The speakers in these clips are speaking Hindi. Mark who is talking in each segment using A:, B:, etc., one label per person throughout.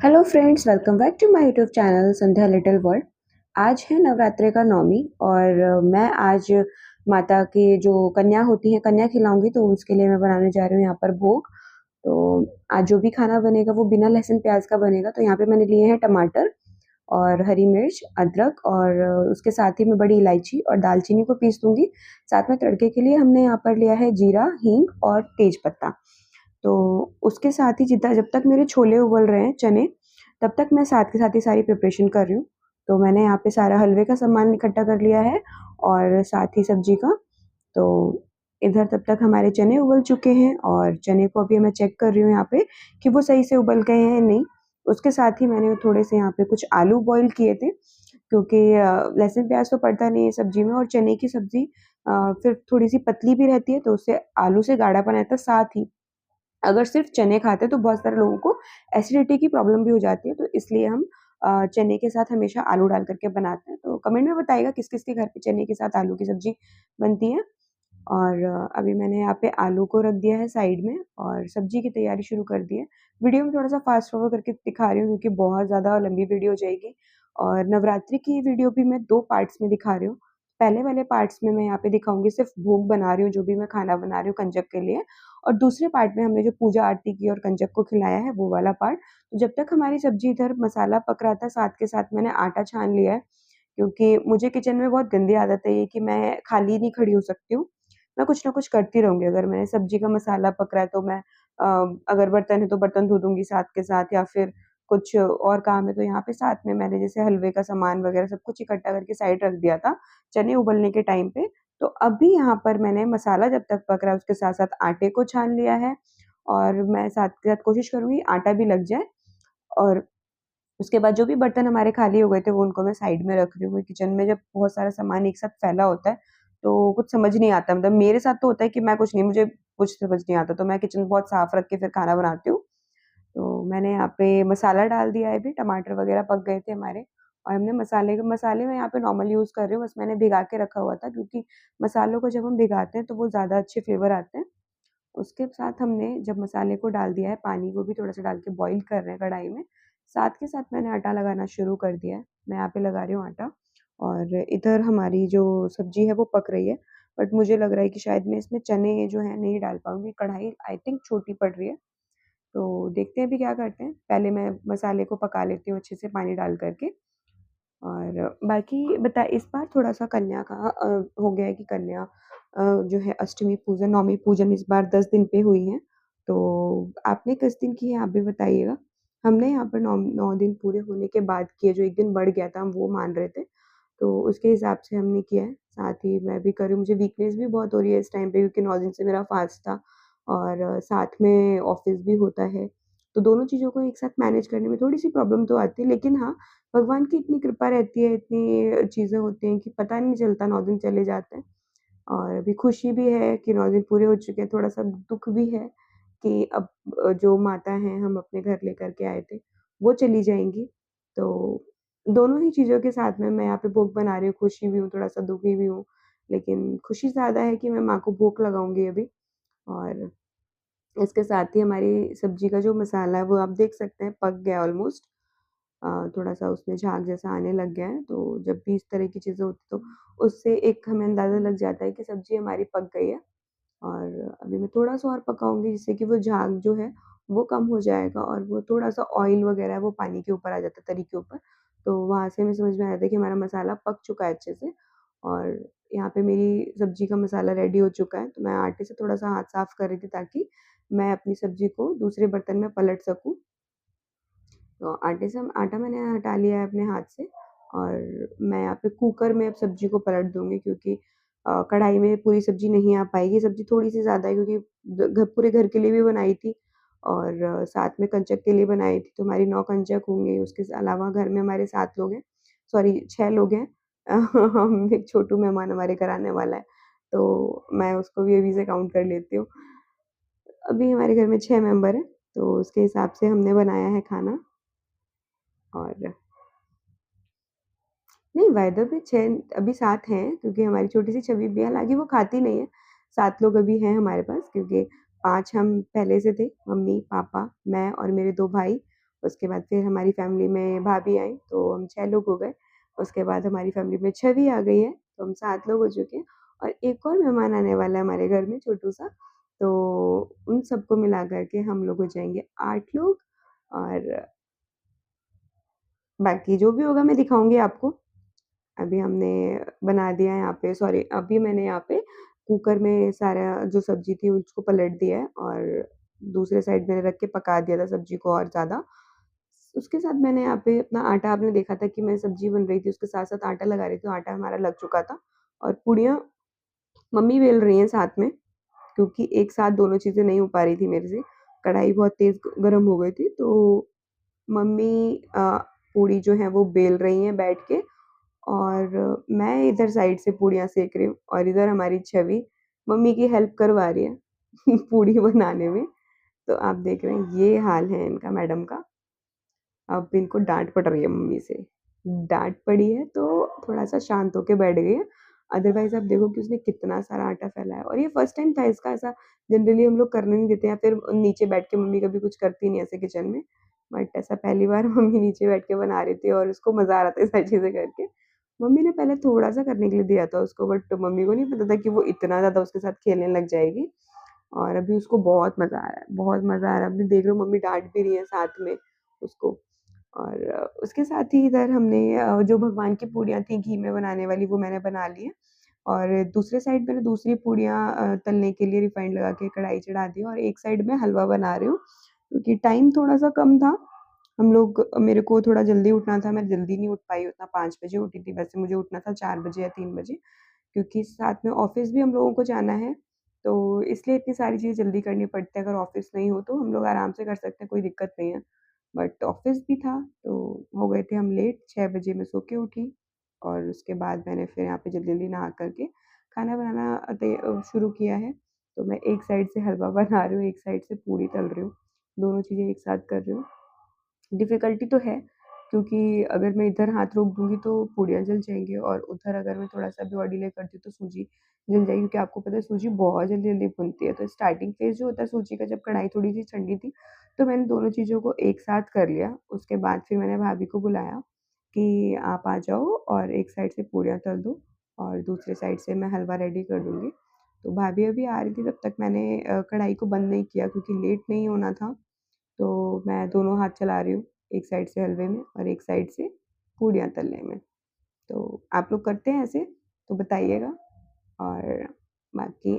A: Hello friends, welcome back to my YouTube channel Sandhya little world. आज है नवरात्रि का नवमी और मैं आज माता की जो कन्या होती है कन्या खिलाऊंगी, तो उसके लिए मैं बनाने जा रही हूँ यहाँ पर भोग। तो आज जो भी खाना बनेगा वो बिना लहसुन प्याज का बनेगा। तो यहाँ पे मैंने लिए हैं टमाटर और हरी मिर्च, अदरक और उसके साथ ही मैं बड़ी इलायची और दालचीनी को पीस दूंगी। साथ में तड़के के लिए हमने यहाँ पर लिया है जीरा, हींग और तेज पत्ता। तो उसके साथ ही जितना जब तक मेरे छोले उबल रहे हैं चने, तब तक मैं साथ के साथ ही सारी प्रिपरेशन कर रही हूँ। तो मैंने यहाँ पे सारा हलवे का सामान इकट्ठा कर लिया है और साथ ही सब्जी का। तो इधर तब तक हमारे चने उबल चुके हैं और चने को अभी मैं चेक कर रही हूँ यहाँ पे कि वो सही से उबल गए हैं नहीं। उसके साथ ही मैंने थोड़े से यहाँ पे कुछ आलू बॉईल किए थे, क्योंकि लहसुन प्याज तो पड़ता नहीं है सब्जी में और चने की सब्जी फिर थोड़ी सी पतली भी रहती है, तो उससे आलू से गाढ़ापन आता है। साथ ही अगर सिर्फ चने खाते हैं तो बहुत सारे लोगों को एसिडिटी की प्रॉब्लम भी हो जाती है, तो इसलिए हम चने के साथ हमेशा आलू डाल करके बनाते हैं। तो कमेंट में बताइएगा किस किस के घर पे चने के साथ आलू की सब्जी बनती है। और अभी मैंने यहाँ पे आलू को रख दिया है साइड में और सब्जी की तैयारी शुरू कर दी है। वीडियो में थोड़ा सा फास्ट फॉरवर्ड करके दिखा रही हूँ क्योंकि बहुत ज़्यादा लंबी वीडियो हो जाएगी। और नवरात्रि की वीडियो भी मैं 2 पार्ट्स में दिखा रही हूँ। पहले वाले पार्ट्स में मैं यहाँ पे दिखाऊंगी सिर्फ भोग बना रही हूँ, जो भी मैं खाना बना रही हूँ कंजक के लिए। और दूसरे पार्ट में हमने जो पूजा आरती की और कंजक को खिलाया है वो वाला पार्ट। तो जब तक हमारी सब्जी इधर मसाला पक रहा था, साथ के साथ मैंने आटा छान लिया है, क्योंकि मुझे किचन में बहुत गंदी आदत है ये कि मैं खाली नहीं खड़ी हो सकती हूँ। मैं कुछ ना कुछ करती रहूँगी। अगर मैंने सब्जी का मसाला पक रहा है तो मैं अगर बर्तन है तो बर्तन धो दूँगी साथ के साथ, या फिर कुछ और काम है तो यहाँ पे साथ में मैंने जैसे हलवे का सामान वगैरह सब कुछ इकट्ठा करके साइड रख दिया था, चने उबलने के टाइम पे। तो अभी यहाँ पर मैंने मसाला जब तक पक रहा है उसके साथ-साथ आटे को छान लिया है और मैं साथ के साथ कोशिश करूँगी आटा भी लग जाए। और उसके बाद जो भी बर्तन हमारे खाली हो गए थे वो उनको मैं साइड में रख रही हूँ। किचन में जब बहुत सारा सामान एक साथ फैला होता है तो कुछ समझ नहीं आता। मतलब मेरे साथ तो होता है कि मैं कुछ नहीं, मुझे कुछ समझ नहीं आता, तो मैं किचन बहुत साफ रख के फिर खाना बनाती हूँ। तो मैंने यहाँ पे मसाला डाल दिया है, अभी टमाटर वगैरह पक गए थे हमारे और हमने मसाले मैं यहाँ पे नॉर्मल यूज़ कर रही हूँ, बस मैंने भिगा के रखा हुआ था क्योंकि मसालों को जब हम भिगाते हैं तो वो ज़्यादा अच्छे फ्लेवर आते हैं। उसके साथ हमने जब मसाले को डाल दिया है, पानी को भी थोड़ा-सा डाल के बॉईल कर रहे हैं कढ़ाई में। साथ के साथ मैंने आटा लगाना शुरू कर दिया है। मैं यहाँ पे लगा रही हूँ आटा और इधर हमारी जो सब्ज़ी है वो पक रही है। बट मुझे लग रहा है कि शायद मैं इसमें चने जो हैं नहीं डाल पाऊँगी, कढ़ाई आई थिंक छोटी पड़ रही है। तो देखते हैं अभी क्या करते हैं। पहले मैं मसाले को पका लेती हूँ अच्छे से पानी डाल कर के। और बाकी इस बार थोड़ा-सा कन्या का हो गया है कि कन्या जो है अष्टमी पूजन, नवमी पूजन इस बार 10 दिन पे हुई है। तो आपने किस दिन की है आप भी बताइएगा? हमने यहाँ पर 9 दिन पूरे होने के बाद किए, जो 1 दिन बढ़ गया था हम वो मान रहे थे। तो उसके हिसाब से हमने किया है। साथ ही मैं भी कर रही हूँ, मुझे वीकनेस भी बहुत हो रही है इस टाइम पे क्योंकि 9 दिन से मेरा फास्ट था और साथ में ऑफ़िस भी होता है। तो दोनों चीज़ों को एक साथ मैनेज करने में थोड़ी-सी प्रॉब्लम तो आती है, लेकिन हाँ, भगवान की इतनी कृपा रहती है, इतनी चीज़ें होती हैं कि पता नहीं चलता 9 दिन चले जाते हैं। और अभी खुशी भी है कि 9 दिन पूरे हो चुके हैं, थोड़ा-सा दुःख भी है कि अब जो माता हैं हम अपने घर लेकर के आए थे, वो चली जाएँगी। तो दोनों ही चीज़ों के साथ में मैं यहाँ पे भोग बना रही हूँ, खुशी भी हूँ, थोड़ा-सा दुखी भी हूँ। लेकिन खुशी ज़्यादा है कि मैं माँ को भोग लगाऊँगी अभी। और इसके साथ ही हमारी सब्ज़ी का जो मसाला है वो आप देख सकते हैं पक गया है ऑलमोस्ट। थोड़ा-सा उसमें झाग जैसा आने लग गया है, तो जब भी इस तरह की चीज़ें होती तो उससे एक हमें अंदाज़ा लग जाता है कि सब्ज़ी हमारी पक गई है। और अभी मैं थोड़ा-सा और पकाऊँगी जिससे कि वो झाग जो है वो कम हो जाएगा और वो थोड़ा-सा ऑयल वग़ैरह है वो पानी के ऊपर आ जाता है, तरी के ऊपर। तो वहाँ से हमें समझ में आया था कि हमारा मसाला पक चुका है अच्छे से। और यहाँ पे मेरी सब्ज़ी का मसाला रेडी हो चुका है, तो मैं आटे से थोड़ा-सा हाथ साफ़ कर रही थी ताकि मैं अपनी सब्ज़ी को दूसरे बर्तन में पलट सकूँ। तो आटा मैंने हटा लिया है अपने हाथ से और मैं यहाँ पे कुकर में अब सब्ज़ी को पलट दूँगी क्योंकि कढ़ाई में पूरी सब्ज़ी नहीं आ पाएगी। सब्ज़ी थोड़ी-सी ज़्यादा है क्योंकि पूरे घर के लिए भी बनाई थी और साथ में कंचक के लिए बनाई थी, तो हमारी 9 कंचक होंगे। उसके अलावा घर में हमारे 7 लोग हैं, सॉरी 6 लोग हैं। हम एक छोटू मेहमान हमारे घर आने वाला है, तो मैं उसको भी अभी से काउंट कर लेती हूँ। अभी हमारे घर में 6 मेंबर हैं, तो उसके हिसाब से हमने बनाया है खाना। और नहीं, वाइदा में 6 अभी 7 हैं क्योंकि हमारी छोटी-सी छवि भी है, हालाँकि वो खाती नहीं है। 7 लोग अभी हैं हमारे पास क्योंकि 5 हम पहले से थे, मम्मी, पापा, मैं और मेरे 2 भाई उसके बाद फिर हमारी फैमिली में भाभी आई तो हम 6 लोग हो गए। उसके बाद हमारी फैमिली में छवि आ गई है, तो हम 7 लोग हो चुके हैं और एक और मेहमान आने वाला है हमारे घर में छोटू-सा, तो उन सबको मिला कर के हम लोग हो जाएँगे 8 लोग और बाकी जो भी होगा मैं दिखाऊँगी आपको। अभी हमने बना दिया है यहाँ पे सॉरी अभी मैंने यहाँ पे कुकर में सारा जो सब्ज़ी थी उसको पलट दिया है और दूसरे साइड मैंने रख के पका दिया था सब्ज़ी को और ज़्यादा। उसके साथ मैंने यहाँ पे अपना आटा आपने देखा था कि मैं सब्ज़ी बन रही थी उसके साथ-साथ आटा लगा रही थी, तो आटा हमारा लग चुका था और पूड़ियाँ मम्मी बेल रही हैं साथ में क्योंकि एक साथ दोनों चीज़ें नहीं हो पा रही थी मेरे से। कढ़ाई बहुत तेज़ गरम हो गई थी तो मम्मी पूड़ी जो है वो बेल रही हैं बैठ के और मैं इधर साइड से पूड़ियाँ सेक रही हूँ और इधर हमारी छवि मम्मी की हेल्प करवा रही है पूड़ी बनाने में। तो आप देख रहे हैं ये हाल है इनका मैडम का। अब इनको डाँट पड़ रही है मम्मी से। डाँट पड़ी है तो थोड़ा-सा शांत होके बैठ गई है। अदरवाइज़ आप देखो कि उसने कितना सारा आटा फैलाया है और ये फर्स्ट टाइम था इसका ऐसा जनरली हम लोग करने नहीं देते या फिर नीचे बैठ के मम्मी कभी कुछ करती नहीं ऐसे किचन में। बट ऐसा पहली बार मम्मी नीचे बैठ के बना रही थी और उसको मज़ा आ रहा था ये सारी चीज़ें करके। मम्मी ने पहले थोड़ा-सा करने के लिए दिया था उसको बट मम्मी को नहीं पता था कि वो इतना ज़्यादा उसके साथ खेलने लग जाएगी और अभी उसको बहुत मज़ा आ रहा है, बहुत मज़ा आ रहा है। अभी देख रहे हो मम्मी डाँट भी रही है साथ में उसको। और उसके साथ ही इधर हमने जो भगवान की पूड़ियाँ थी घी में बनाने वाली वो मैंने बना ली है और दूसरे साइड मैंने दूसरी पूड़ियाँ तलने के लिए रिफाइंड लगा के कढ़ाई चढ़ा दी और एक साइड में हलवा बना रही हूँ क्योंकि टाइम थोड़ा-सा कम था। हम लोग मेरे को थोड़ा जल्दी उठना था, मैं जल्दी नहीं उठ पाई उतना 5 बजे उठी थी, वैसे मुझे उठना था 4 बजे या 3 बजे क्योंकि साथ में ऑफ़िस भी हम लोगों को जाना है, तो इसलिए इतनी सारी चीज़ें जल्दी करनी पड़ती है। अगर ऑफ़िस नहीं हो तो हम लोग आराम से कर सकते हैं, कोई दिक्कत नहीं है। बट ऑफ़िस भी था, तो हो गए थे हम लेट, 6 बजे मैं सो के उठी और उसके बाद मैंने फिर यहाँ पे जल्दी-जल्दी नहा कर के खाना बनाना शुरू किया है। तो मैं एक साइड से हलवा बना रही हूँ, एक साइड से पूड़ी तल रही हूँ, दोनों चीज़ें एक साथ कर रही हूँ। डिफ़िकल्टी तो है, क्योंकि अगर मैं इधर हाथ रोक दूँगी तो पूड़ियाँ जल जाएँगी और उधर अगर मैं थोड़ा-सा भी और डिले करती हूँ तो सूजी जल जाएगी क्योंकि आपको पता है सूजी बहुत जल्दी-जल्दी फूलती है। तो स्टार्टिंग फ़ेज़ जो होता है सूजी का जब कढ़ाई थोड़ी-सी ठंडी थी, तो मैंने दोनों चीज़ों को एक साथ कर लिया। उसके बाद फिर मैंने भाभी को बुलाया कि आप आ जाओ और एक साइड से पूड़ियाँ तल दो और दूसरे साइड से मैं हलवा रेडी कर दूँगी। तो भाभी अभी आ रही थी तब तक मैंने कढ़ाई को बंद नहीं किया क्योंकि लेट नहीं होना था। तो मैं दोनों हाथ चला रही हूँ, एक साइड से हलवे में और एक साइड से पूड़ियाँ तलने में। तो आप लोग करते हैं ऐसे? तो बताइएगा और बाकी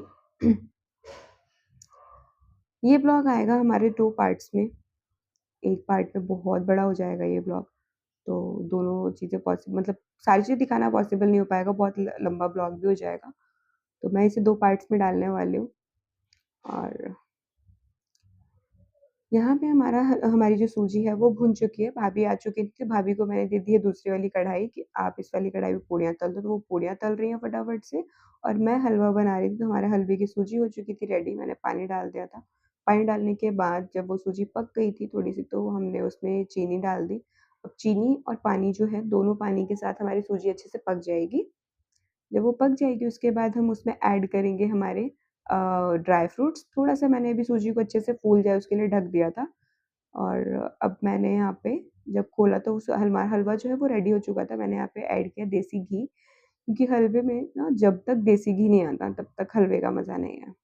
A: ये ब्लॉग आएगा हमारे 2 पार्ट्स में। एक पार्ट में बहुत बड़ा हो जाएगा ये ब्लॉग, तो दोनों चीज़ें मतलब सारी चीज़ें दिखाना पॉसिबल नहीं हो पाएगा, बहुत ल लंबा ब्लॉग भी हो जाएगा। तो मैं इसे 2 पार्ट्स में डालने वाली हूँ और यहाँ पे हमारी जो सूजी है वो भुन चुकी है, भाभी आ चुकी थी, भाभी को मैंने दे दी है दूसरी वाली कढ़ाई कि आप इस वाली कढ़ाई में पूड़ियाँ तल दो, तो वो पूड़ियाँ तल रही हैं फटाफट से और मैं हलवा बना रही थी, तो हमारे हलवे की सूजी हो चुकी थी रेडी, मैंने पानी डाल दिया था। पानी डालने के बाद जब वो सूजी पक गई थी थोड़ी-सी तो हमने उसमें चीनी डाल दी। अब चीनी और पानी जो है दोनों पानी के साथ हमारी सूजी अच्छे से पक जाएगी। जब वो पक जाएगी उसके बाद हम उसमें ऐड करेंगे हमारे ड्राई फ्रूट्स। थोड़ा-सा मैंने अभी सूजी को अच्छे से फूल जाए उसके लिए ढक दिया था और अब मैंने यहाँ पे जब खोला तो उस हलवा जो है वो रेडी हो चुका था। मैंने यहाँ पे ऐड किया देसी घी क्योंकि हलवे में ना जब तक देसी घी नहीं आता तब तक हलवे का मज़ा नहीं है।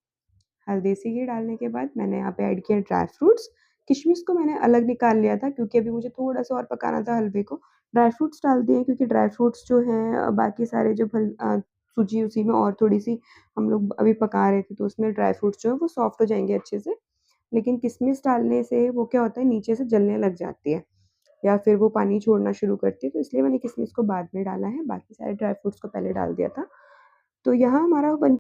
A: देसी घी डालने के बाद मैंने यहाँ पे ऐड किया ड्राई फ्रूट्स। किशमिश को मैंने अलग निकाल लिया था क्योंकि अभी मुझे थोड़ा-सा और पकाना था हलवे को। ड्राई फ्रूट्स डाल दिए क्योंकि ड्राई फ्रूट्स जो हैं बाकी सारे जो सूजी उसी में और थोड़ी-सी हम लोग अभी पका रहे थे तो उसमें ड्राई फ्रूट्स जो हैं वो सॉफ्ट हो जाएँगे अच्छे से। लेकिन किशमिश डालने से वो क्या होता है नीचे से जलने लग जाती है या फिर वो पानी छोड़ना शुरू करती है तो इसलिए मैंने किशमिश को बाद में डाला है, बाकी सारे ड्राई फ्रूट्स को पहले डाल दिया था। तो यहाँ हमारा बन